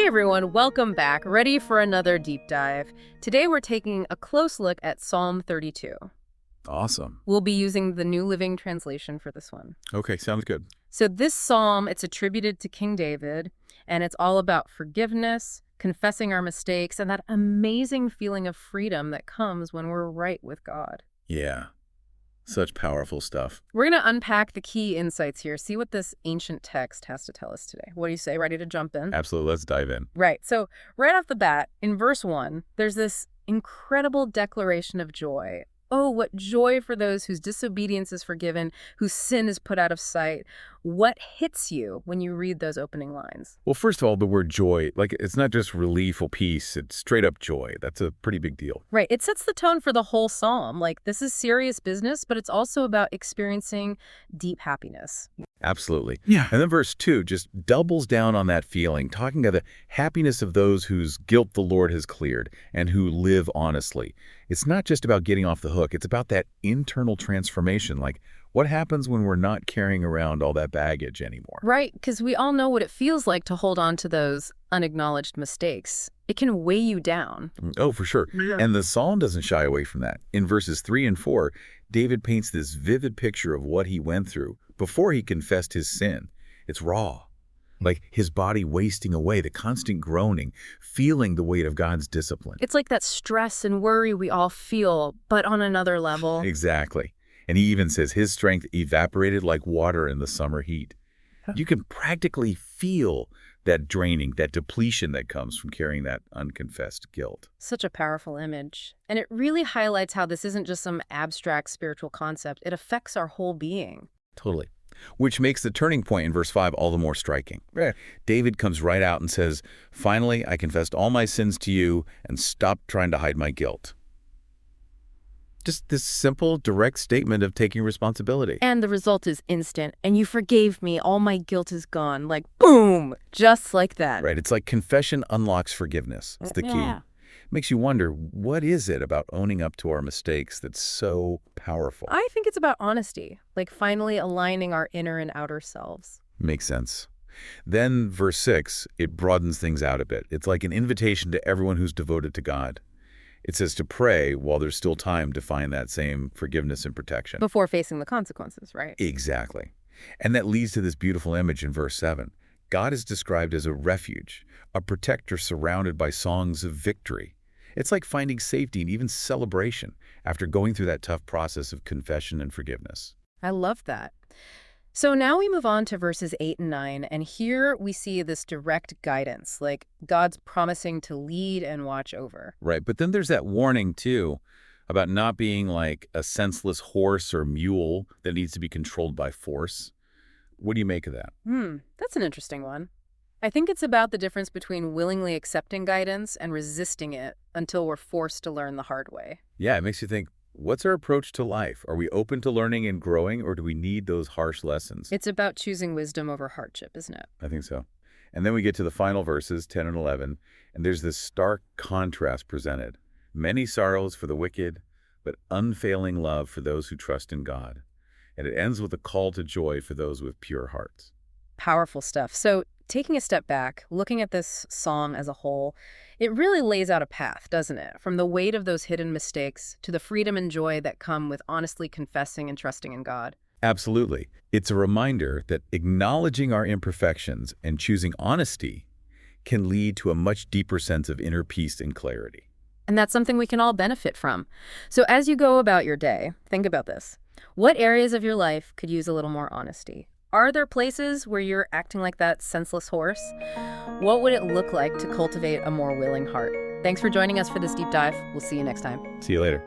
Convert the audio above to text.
everyone, welcome back. Ready for another deep dive. Today we're taking a close look at Psalm 32. Awesome. We'll be using the New Living Translation for this one. Okay, sounds good. So this psalm, it's attributed to King David, and it's all about forgiveness, confessing our mistakes, and that amazing feeling of freedom that comes when we're right with God. Yeah, such powerful stuff. We're going to unpack the key insights here, see what this ancient text has to tell us today. What do you say? Ready to jump in? Absolutely, let's dive in. Right. So right off the bat, in verse 1, there's this incredible declaration of joy. Oh, what joy for those whose disobedience is forgiven, whose sin is put out of sight. What hits you when you read those opening lines? Well, first of all, the word joy, it's not just relief or peace, it's straight up joy. That's a pretty big deal. Right. It sets the tone for the whole psalm. This is serious business, but it's also about experiencing deep happiness. Absolutely. Yeah. And then verse 2 just doubles down on that feeling, talking of the happiness of those whose guilt the Lord has cleared and who live honestly. It's not just about getting off the hook. It's about that internal transformation. What happens when we're not carrying around all that baggage anymore? Right, because we all know what it feels like to hold on to those unacknowledged mistakes. It can weigh you down. Oh, for sure. Yeah. And the psalm doesn't shy away from that. In verses 3 and 4, David paints this vivid picture of what he went through before he confessed his sin. It's raw. His body wasting away, the constant groaning, feeling the weight of God's discipline. It's like that stress and worry we all feel, but on another level. Exactly. And he even says his strength evaporated like water in the summer heat. You can practically feel that draining, that depletion that comes from carrying that unconfessed guilt. Such a powerful image. And it really highlights how this isn't just some abstract spiritual concept. It affects our whole being. Totally. Which makes the turning point in verse 5 all the more striking. Right. David comes right out and says, "Finally, I confessed all my sins to you and stopped trying to hide my guilt." Just this simple, direct statement of taking responsibility. And the result is instant. And you forgave me. All my guilt is gone. Boom! Just like that. Right. It's like confession unlocks forgiveness. It's the key. Yeah. Makes you wonder, what is it about owning up to our mistakes that's so powerful? I think it's about honesty, finally aligning our inner and outer selves. Makes sense. Then verse 6, it broadens things out a bit. It's like an invitation to everyone who's devoted to God. It says to pray while there's still time to find that same forgiveness and protection. Before facing the consequences, right? Exactly. And that leads to this beautiful image in verse 7. God is described as a refuge, a protector surrounded by songs of victory. It's like finding safety and even celebration after going through that tough process of confession and forgiveness. I love that. So now we move on to verses 8 and 9, and here we see this direct guidance, God's promising to lead and watch over. Right, but then there's that warning, too, about not being like a senseless horse or mule that needs to be controlled by force. What do you make of that? That's an interesting one. I think it's about the difference between willingly accepting guidance and resisting it until we're forced to learn the hard way. Yeah, it makes you think, what's our approach to life? Are we open to learning and growing, or do we need those harsh lessons? It's about choosing wisdom over hardship, isn't it? I think so. And then we get to the final verses, 10 and 11, and there's this stark contrast presented. Many sorrows for the wicked, but unfailing love for those who trust in God. And it ends with a call to joy for those with pure hearts. Powerful stuff. So taking a step back, looking at this psalm as a whole, it really lays out a path, doesn't it? From the weight of those hidden mistakes to the freedom and joy that come with honestly confessing and trusting in God. Absolutely. It's a reminder that acknowledging our imperfections and choosing honesty can lead to a much deeper sense of inner peace and clarity. And that's something we can all benefit from. So as you go about your day, think about this. What areas of your life could use a little more honesty? Are there places where you're acting like that senseless horse? What would it look like to cultivate a more willing heart? Thanks for joining us for this deep dive. We'll see you next time. See you later.